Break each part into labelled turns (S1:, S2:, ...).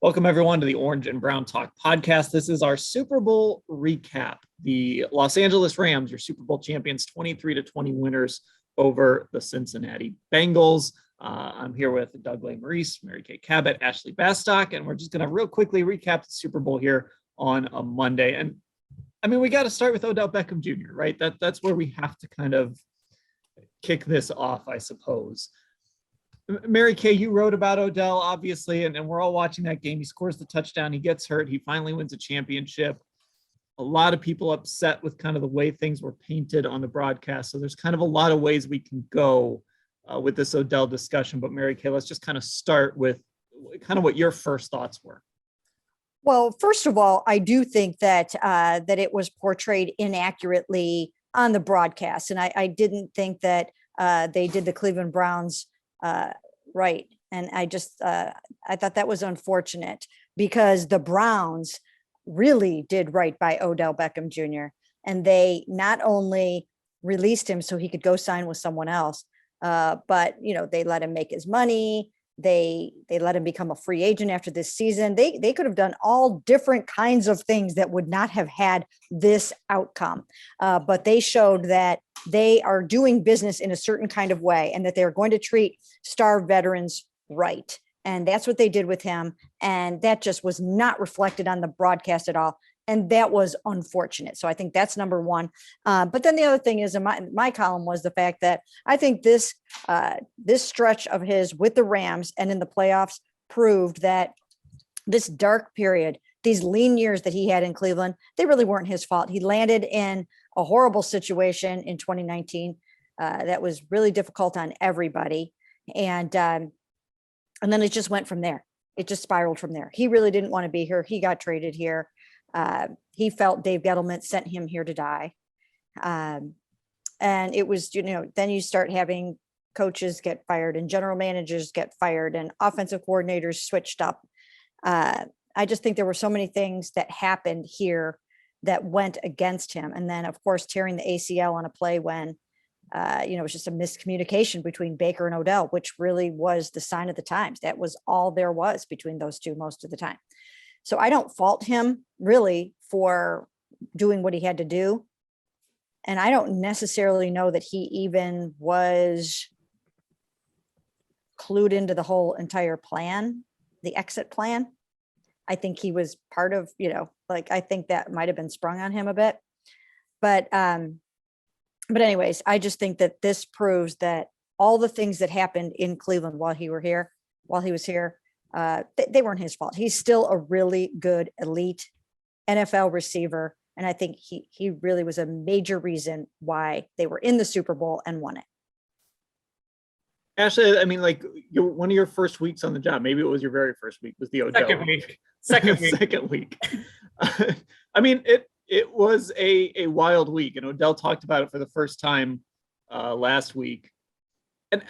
S1: Welcome, everyone, to the Orange and Brown Talk podcast. This is our Super Bowl recap. The Los Angeles Rams, your Super Bowl champions, 23-20 winners over the Cincinnati Bengals. I'm here with Doug Lesmerises, Kay Cabot, Ashley Bastock, and we're just going to real quickly recap the Super Bowl here on a Monday. And I mean, we got to start with Odell Beckham Jr., right? That's where we have to kind of kick this off, I suppose. Mary Kay, you wrote about Odell, obviously, and we're all watching that game. He scores the touchdown. He gets hurt. He finally wins a championship. A lot of people upset with kind of the way things were painted on the broadcast. So there's kind of a lot of ways we can go with this Odell discussion. But Mary Kay, let's just kind of start with kind of what your first thoughts were.
S2: Well, first of all, I do think that that it was portrayed inaccurately on the broadcast. And I didn't think that they did the Cleveland Browns right. And I thought that was unfortunate because the Browns really did right by Odell Beckham Jr. And they not only released him so he could go sign with someone else, but, you know, they let him make his money. They let him become a free agent after this season. They could have done all different kinds of things that would not have had this outcome. But they showed that they are doing business in a certain kind of way and that they're going to treat star veterans right. And that's what they did with him. And that just was not reflected on the broadcast at all. And that was unfortunate. So I think that's number one. But then the other thing is in my column was the fact that I think this stretch of his with the Rams and in the playoffs proved that this dark period, these lean years that he had in Cleveland, they really weren't his fault. He landed in a horrible situation in 2019 that was really difficult on everybody. And then it just went from there. It just spiraled from there. He really didn't want to be here. He got traded here. He felt Dave Gettleman sent him here to die. And it was, you know, then you start having coaches get fired and general managers get fired and offensive coordinators switched up. I just think there were so many things that happened here that went against him. And then, of course, tearing the ACL on a play when, it was just a miscommunication between Baker and Odell, which really was the sign of the times. That was all there was between those two most of the time. So I don't fault him really for doing what he had to do. And I don't necessarily know that he even was clued into the whole entire plan, the exit plan. I think he was part of, I think that might've been sprung on him a bit, but anyways, I just think that this proves that all the things that happened in Cleveland while he was here, they weren't his fault. He's still a really good elite NFL receiver. And I think he really was a major reason why they were in the Super Bowl and won it.
S1: Ashley, I mean, one of your first weeks on the job, maybe it was your very first week, was the Odell second week. I mean, it was a wild week, and Odell talked about it for the first time last week. And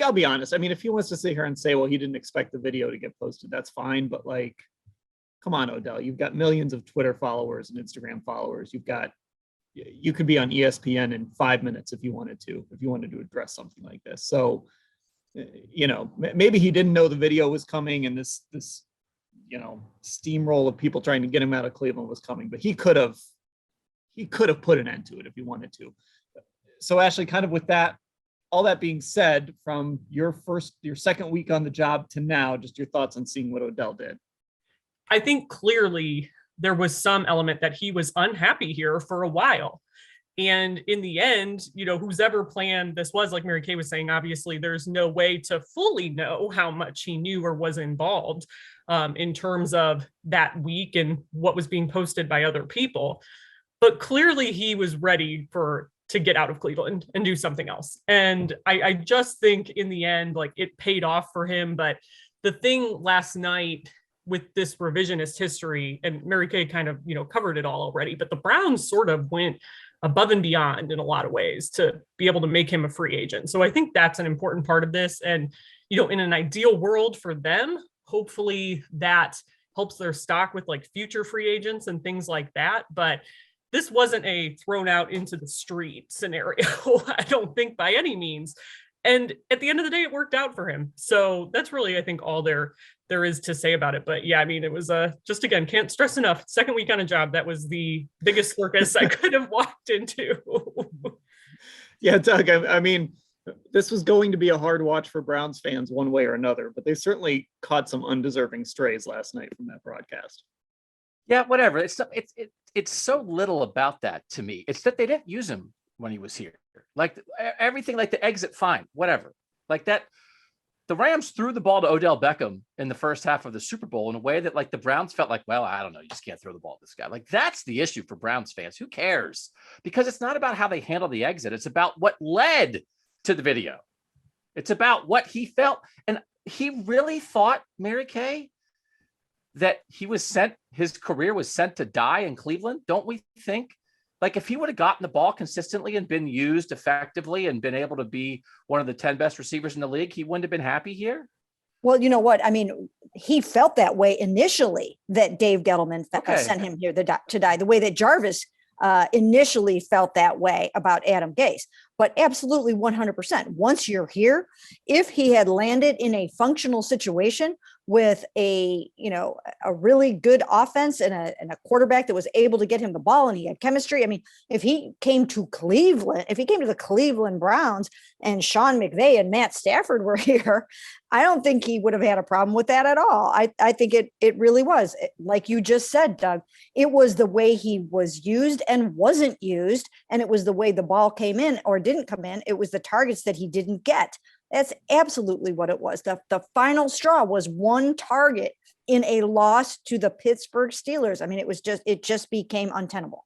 S1: I'll be honest. I mean, if he wants to sit here and say, well, he didn't expect the video to get posted, that's fine. But come on, Odell, you've got millions of Twitter followers and Instagram followers. You could be on ESPN in 5 minutes if you wanted to address something like this. So, maybe he didn't know the video was coming and this steamroll of people trying to get him out of Cleveland was coming, but he could have put an end to it if he wanted to. So Ashley, kind of with that, all that being said, from your second week on the job to now, just your thoughts on seeing what Odell did.
S3: I think clearly there was some element that he was unhappy here for a while. And in the end, whose ever plan this was, like Mary Kay was saying, obviously there's no way to fully know how much he knew or was involved in terms of that week and what was being posted by other people. But clearly he was ready to get out of Cleveland and do something else. And I just think in the end, it paid off for him. But the thing last night with this revisionist history, and Mary Kay kind of, covered it all already, but the Browns sort of went above and beyond in a lot of ways to be able to make him a free agent. So I think that's an important part of this. And, in an ideal world for them, hopefully that helps their stock with future free agents and things like that. But this wasn't a thrown out into the street scenario, I don't think by any means. And at the end of the day, it worked out for him. So that's really, I think, all there there is to say about it. But yeah, I mean, it was just, again, can't stress enough. Second week on a job, that was the biggest circus I could have walked into.
S1: Yeah, Doug, I mean, this was going to be a hard watch for Browns fans one way or another, but they certainly caught some undeserving strays last night from that broadcast.
S4: Yeah, whatever. It's so little about that to me. It's that they didn't use him when he was here. Like everything, like the exit, fine, whatever. Like that, the Rams threw the ball to Odell Beckham in the first half of the Super Bowl in a way that like the Browns felt like, well, I don't know, you just can't throw the ball at this guy. Like that's the issue for Browns fans. Who cares? Because it's not about how they handle the exit. It's about what led to the video. It's about what he felt. And he really thought, Mary Kay, that his career was sent to die in Cleveland. Don't we think? Like if he would have gotten the ball consistently and been used effectively and been able to be one of the 10 best receivers in the league, he wouldn't have been happy here.
S2: Well, you know what? I mean, he felt that way initially, that Dave Gettleman sent him here to die, the way that Jarvis initially felt that way about Adam Gase. But absolutely 100%. Once you're here, if he had landed in a functional situation with a really good offense and a quarterback that was able to get him the ball and he had chemistry. I mean, if he came to the Cleveland Browns and Sean McVay and Matt Stafford were here, I don't think he would have had a problem with that at all. I think it really was, like you just said, Doug, it was the way he was used and wasn't used. And it was the way the ball came in or didn't come in. It was the targets that he didn't get. That's absolutely what it was. The final straw was one target in a loss to the Pittsburgh Steelers. I mean, it just became untenable.